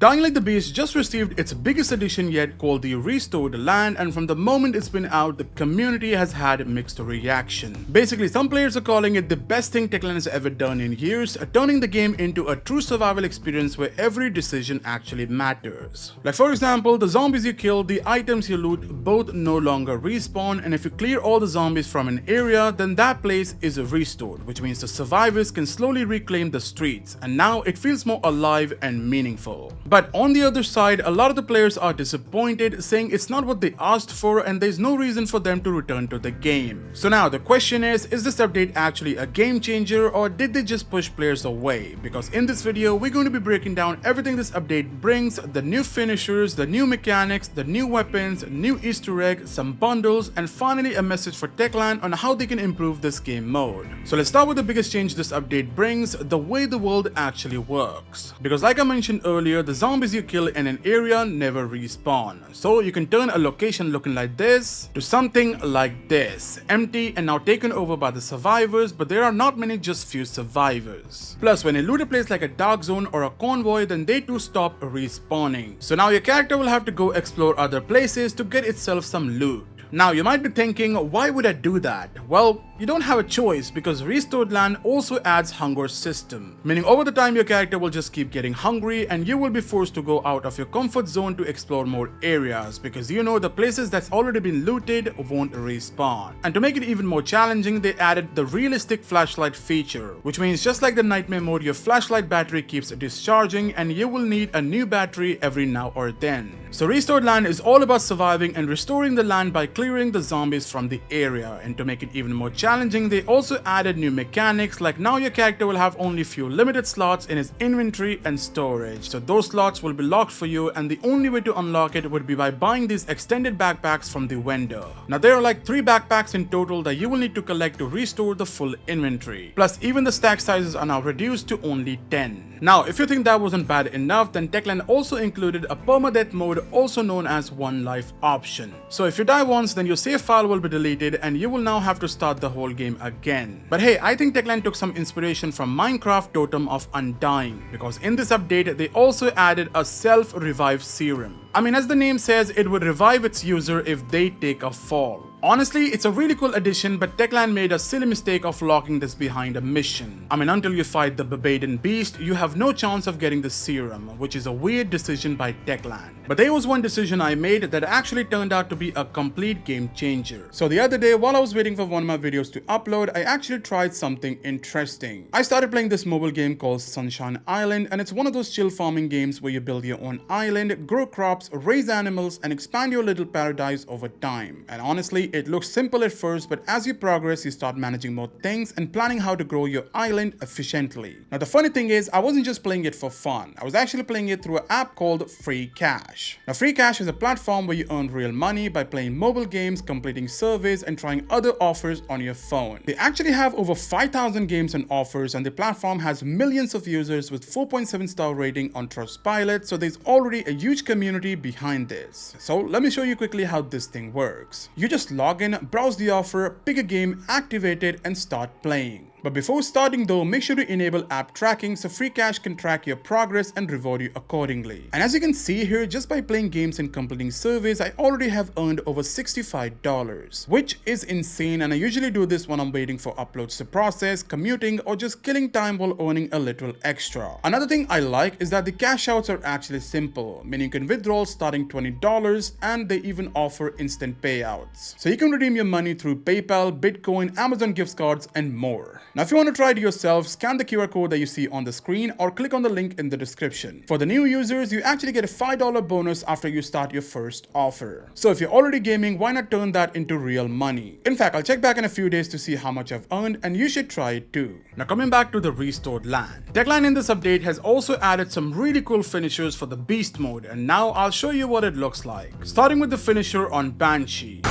Dying Like the Beast just received its biggest edition yet called the Restored Land, and from the moment it's been out, the community has had mixed reaction. Basically, some players are calling it the best thing Techland has ever done in years, turning the game into a true survival experience where every decision actually matters. Like for example, the zombies you kill, the items you loot both no longer respawn, and if you clear all the zombies from an area, then that place is restored, which means the survivors can slowly reclaim the streets, and now it feels more alive and meaningful. But on the other side, a lot of the players are disappointed, saying it's not what they asked for and there's no reason for them to return to the game. So now the question is this update actually a game changer, or did they just push players away? Because in this video, we're going to be breaking down everything this update brings, the new finishers, the new mechanics, the new weapons, new Easter egg, some bundles, and finally a message for Techland on how they can improve this game mode. So let's start with the biggest change this update brings, the way the world actually works. Because like I mentioned earlier, the zombies you kill in an area never respawn. So you can turn a location looking like this to something like this, empty and now taken over by the survivors, but there are not many, just few survivors. Plus, when you loot a place like a dark zone or a convoy, then they too stop respawning. So now your character will have to go explore other places to get itself some loot. Now you might be thinking, why would I do that? Well, you don't have a choice because Restored Land also adds hunger system, meaning over the time your character will just keep getting hungry and you will be forced to go out of your comfort zone to explore more areas because you know the places that's already been looted won't respawn. And to make it even more challenging, they added the realistic flashlight feature, which means just like the nightmare mode, your flashlight battery keeps discharging and you will need a new battery every now or then. So Restored Land is all about surviving and restoring the land by clearing the zombies from the area, and to make it even more challenging, they also added new mechanics, like now your character will have only few limited slots in his inventory and storage. So those slots will be locked for you, and the only way to unlock it would be by buying these extended backpacks from the vendor. Now there are like 3 backpacks in total that you will need to collect to restore the full inventory. Plus even the stack sizes are now reduced to only 10. Now if you think that wasn't bad enough, then Techland also included a permadeath mode, also known as one life option. So if you die once, then your save file will be deleted and you will now have to start the whole game again. But hey, I think Techland took some inspiration from Minecraft Totem of Undying, because in this update they also added a self-revive serum. I mean, as the name says, it would revive its user if they take a fall. Honestly, it's a really cool addition, but Techland made a silly mistake of locking this behind a mission. I mean, until you fight the Barbadian Beast, you have no chance of getting the serum, which is a weird decision by Techland. But there was one decision I made that actually turned out to be a complete game changer. So the other day, while I was waiting for one of my videos to upload, I actually tried something interesting. I started playing this mobile game called Sunshine Island, and it's one of those chill farming games where you build your own island, grow crops, raise animals, and expand your little paradise over time. And honestly, it looks simple at first, but as you progress, you start managing more things and planning how to grow your island efficiently. Now the funny thing is, I wasn't just playing it for fun. I was actually playing it through an app called Free Cash. Now Free Cash is a platform where you earn real money by playing mobile games, completing surveys, and trying other offers on your phone. They actually have over 5,000 games and offers, and the platform has millions of users with 4.7 star rating on Trustpilot, so there's already a huge community behind this. So let me show you quickly how this thing works. You just log in, browse the offer, pick a game, activate it, and start playing. But before starting though, make sure to enable app tracking so Free Cash can track your progress and reward you accordingly. And as you can see here, just by playing games and completing surveys, I already have earned over $65, which is insane, and I usually do this when I'm waiting for uploads to process, commuting, or just killing time while earning a little extra. Another thing I like is that the cash outs are actually simple, meaning you can withdraw starting $20, and they even offer instant payouts. So you can redeem your money through PayPal, Bitcoin, Amazon gift cards, and more. Now if you want to try it yourself, scan the QR code that you see on the screen or click on the link in the description. For the new users, you actually get a $5 bonus after you start your first offer. So if you're already gaming, why not turn that into real money? In fact, I'll check back in a few days to see how much I've earned, and you should try it too. Now coming back to the Restored Land. Techland in this update has also added some really cool finishers for the Beast mode, and now I'll show you what it looks like. Starting with the finisher on Banshee.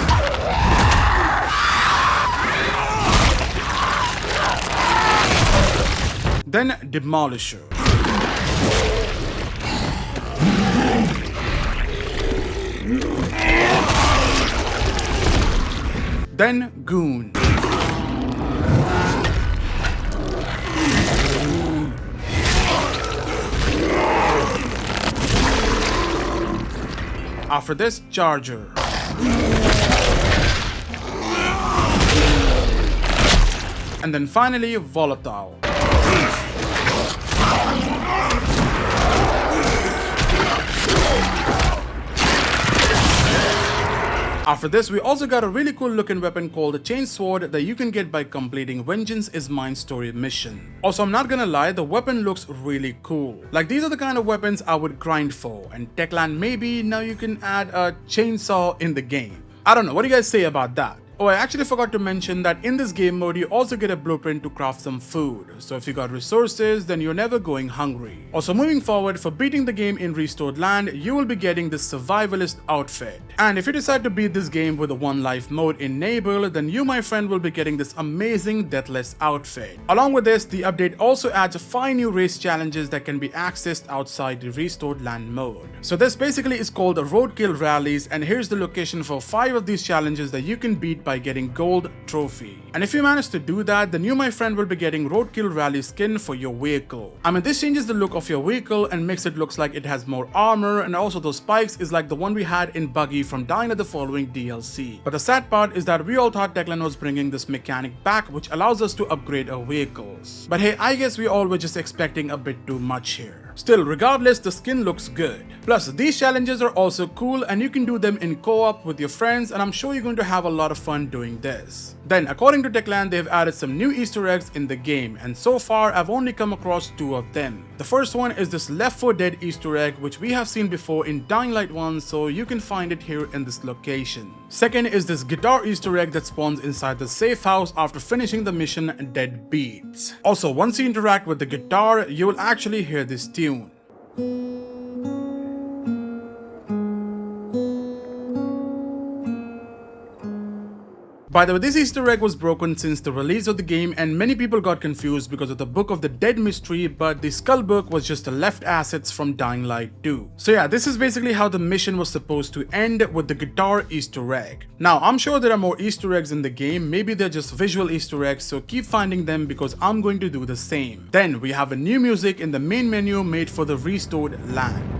Then Demolisher. Then Goon. After this, Charger. And then finally, Volatile. After this, we also got a really cool looking weapon called the Chainsword that you can get by completing Vengeance is Mine story mission. Also, I'm not gonna lie, the weapon looks really cool. Like, these are the kind of weapons I would grind for, and Techland, maybe now you can add a chainsaw in the game. I don't know, what do you guys say about that? Oh, I actually forgot to mention that in this game mode, you also get a blueprint to craft some food. So if you got resources, then you're never going hungry. Also, moving forward, for beating the game in Restored Land, you will be getting this survivalist outfit. And if you decide to beat this game with a one life mode enabled, then you, my friend, will be getting this amazing deathless outfit. Along with this, the update also adds 5 new race challenges that can be accessed outside the Restored Land mode. So this basically is called the Roadkill Rallies, and here's the location for 5 of these challenges that you can beat by getting gold trophy. And if you manage to do that, then you, my friend, will be getting Roadkill Rally skin for your vehicle. I mean, this changes the look of your vehicle and makes it look like it has more armor, and also those spikes is like the one we had in Buggy from Dying at the Following DLC. But the sad part is that we all thought Techland was bringing this mechanic back, which allows us to upgrade our vehicles. But hey, I guess we all were just expecting a bit too much here. Still, regardless, the skin looks good. Plus, these challenges are also cool and you can do them in co-op with your friends, and I'm sure you're going to have a lot of fun doing this. Then, according to Techland, they've added some new Easter eggs in the game, and so far I've only come across 2 of them. The first one is this Left 4 Dead Easter egg, which we have seen before in Dying Light 1, so you can find it here in this location. Second is this guitar Easter egg that spawns inside the safe house after finishing the mission Dead Beats. Also, once you interact with the guitar, you will actually hear this tune. By the way, this Easter egg was broken since the release of the game, and many people got confused because of the Book of the Dead mystery, but the Skull Book was just the left assets from Dying Light 2. So yeah, this is basically how the mission was supposed to end, with the guitar Easter egg. Now, I'm sure there are more Easter eggs in the game, maybe they're just visual Easter eggs, so keep finding them because I'm going to do the same. Then we have a new music in the main menu made for the Restored Land.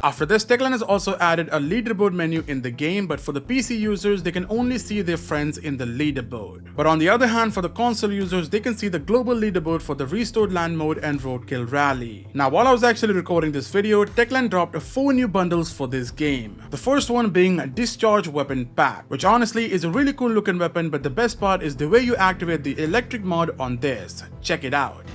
After this, Techland has also added a leaderboard menu in the game, but for the PC users, they can only see their friends in the leaderboard. But on the other hand, for the console users, they can see the global leaderboard for the Restored Land mode and Roadkill Rally. Now, while I was actually recording this video, Techland dropped 4 new bundles for this game. The first one being a Discharge Weapon Pack, which honestly is a really cool looking weapon, but the best part is the way you activate the electric mod on this. Check it out.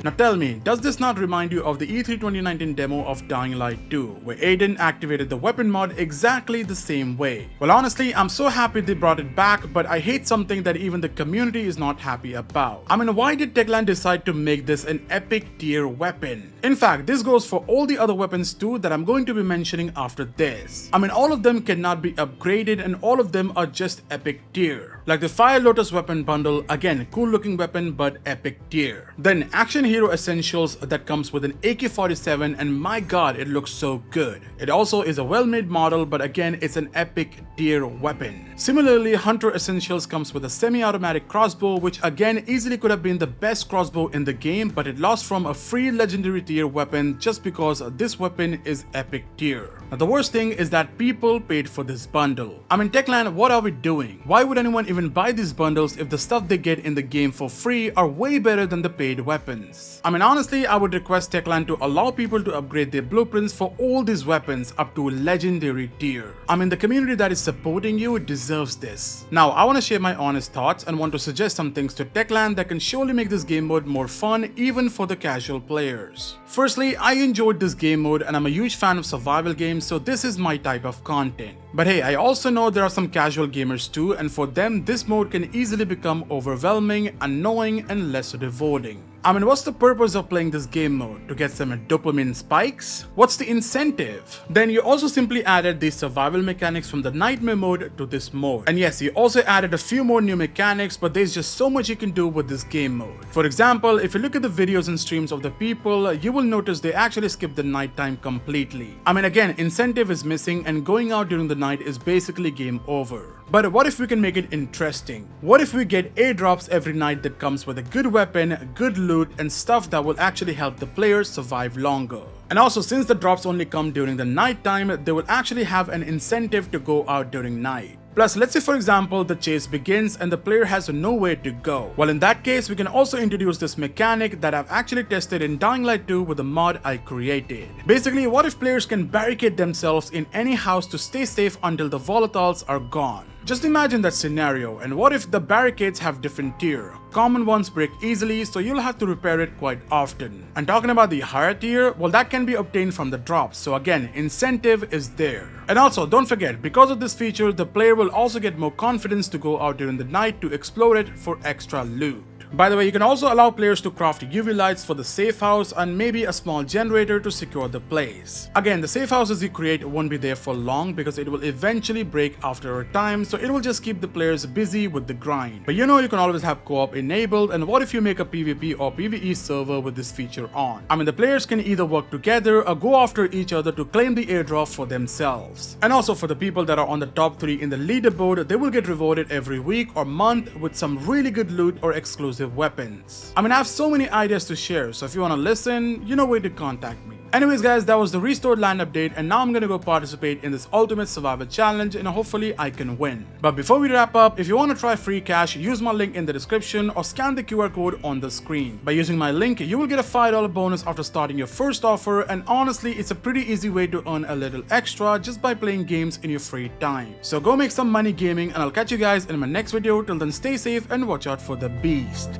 Now tell me, does this not remind you of the E3 2019 demo of Dying Light 2, where Aiden activated the weapon mod exactly the same way? Well, honestly, I'm so happy they brought it back, but I hate something that even the community is not happy about. I mean, why did Techland decide to make this an epic tier weapon? In fact, this goes for all the other weapons too that I'm going to be mentioning after this. I mean, all of them cannot be upgraded and all of them are just epic tier. Like the Fire Lotus weapon bundle, again, cool looking weapon but epic tier. Then Action Hero Essentials that comes with an AK-47, and my god, it looks so good. It also is a well-made model, but again, it's an epic tier weapon. Similarly, Hunter Essentials comes with a semi-automatic crossbow, which again easily could have been the best crossbow in the game, but it lost from a free legendary tier weapon just because this weapon is epic tier. Now the worst thing is that people paid for this bundle. I mean, Techland, what are we doing? Why would anyone even buy these bundles if the stuff they get in the game for free are way better than the paid weapons? I mean, honestly, I would request Techland to allow people to upgrade their blueprints for all these weapons up to legendary tier. I mean, the community that is supporting you deserves this. Now, I want to share my honest thoughts and want to suggest some things to Techland that can surely make this game mode more fun even for the casual players. Firstly, I enjoyed this game mode and I'm a huge fan of survival games, so this is my type of content. But hey, I also know there are some casual gamers too, and for them, this mode can easily become overwhelming, annoying, and less rewarding. I mean, what's the purpose of playing this game mode? To get some dopamine spikes? What's the incentive? Then you also simply added the survival mechanics from the nightmare mode to this mode. And yes, you also added a few more new mechanics, but there's just so much you can do with this game mode. For example, if you look at the videos and streams of the people, you will notice they actually skip the nighttime completely. I mean, again, incentive is missing and going out during the night is basically game over. But what if we can make it interesting? What if we get airdrops every night that comes with a good weapon, good loot, and stuff that will actually help the players survive longer? And also, since the drops only come during the night time, they will actually have an incentive to go out during night. Plus, let's say for example, the chase begins and the player has nowhere to go. Well, in that case, we can also introduce this mechanic that I've actually tested in Dying Light 2 with a mod I created. Basically, what if players can barricade themselves in any house to stay safe until the volatiles are gone? Just imagine that scenario, and what if the barricades have different tier? Common ones break easily, so you'll have to repair it quite often. And talking about the higher tier, well, that can be obtained from the drops, so again, incentive is there. And also, don't forget, because of this feature, the player will also get more confidence to go out during the night to explore it for extra loot. By the way, you can also allow players to craft UV lights for the safe house and maybe a small generator to secure the place. Again, the safe houses you create won't be there for long because it will eventually break after a time, so it will just keep the players busy with the grind. But you know, you can always have co-op enabled, and what if you make a PvP or PvE server with this feature on? I mean, the players can either work together or go after each other to claim the airdrop for themselves. And also for the people that are on the top 3 in the leaderboard, they will get rewarded every week or month with some really good loot or exclusive weapons. I mean, I have so many ideas to share, so if you want to listen, you know where to contact me. Anyways guys, that was the restored land update, and now I'm gonna go participate in this ultimate survivor challenge and hopefully I can win. But before we wrap up, if you want to try free cash, use my link in the description or scan the QR code on the screen. By using my link, you will get a $5 bonus after starting your first offer, and honestly, it's a pretty easy way to earn a little extra just by playing games in your free time. So go make some money gaming, and I'll catch you guys in my next video. Till then, stay safe and watch out for the beast.